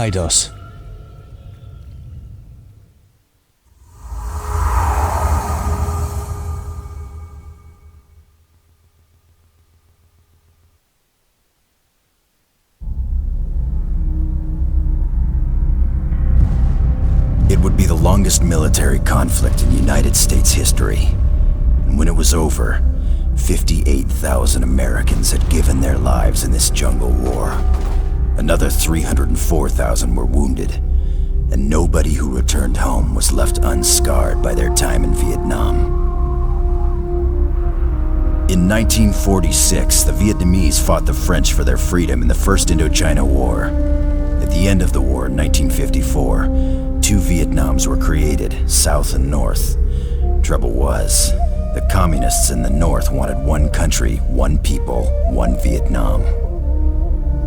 hide us. It would be the longest military conflict in United States history. And when it was over, 58,000 Americans had given their lives in this jungle war. Another 304,000 were wounded, and nobody who returned home was left unscarred by their time in Vietnam. In 1946, the Vietnamese fought the French for their freedom in the First Indochina War. At the end of the war in 1954, two Vietnams were created, South and North. Trouble was, the communists in the North wanted one country, one people, one Vietnam.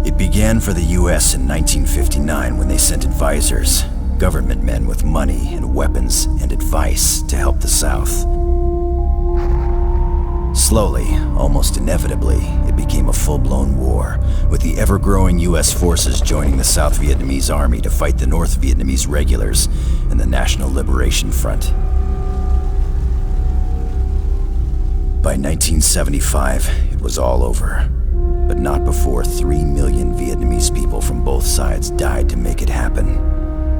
It began for the US in 1959 when they sent advisors, government men with money and weapons and advice to help the South. Slowly, almost inevitably, it became a full-blown war, with the ever-growing US forces joining the South Vietnamese army to fight the North Vietnamese regulars and the National Liberation Front. By 1975, it was all over. But not before 3 million Vietnamese people from both sides died to make it happen,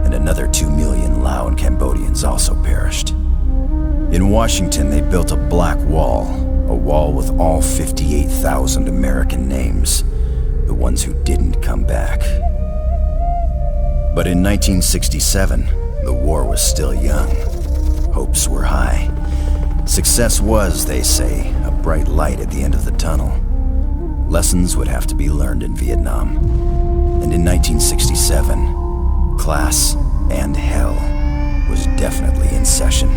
and another 2 million Lao and Cambodians also perished. In Washington, they built a black wall, a wall with all 58,000 American names, the ones who didn't come back. But in 1967, the war was still young. Hopes were high. Success was, they say, a bright light at the end of the tunnel. Lessons would have to be learned in Vietnam. And in 1967, class and hell was definitely in session.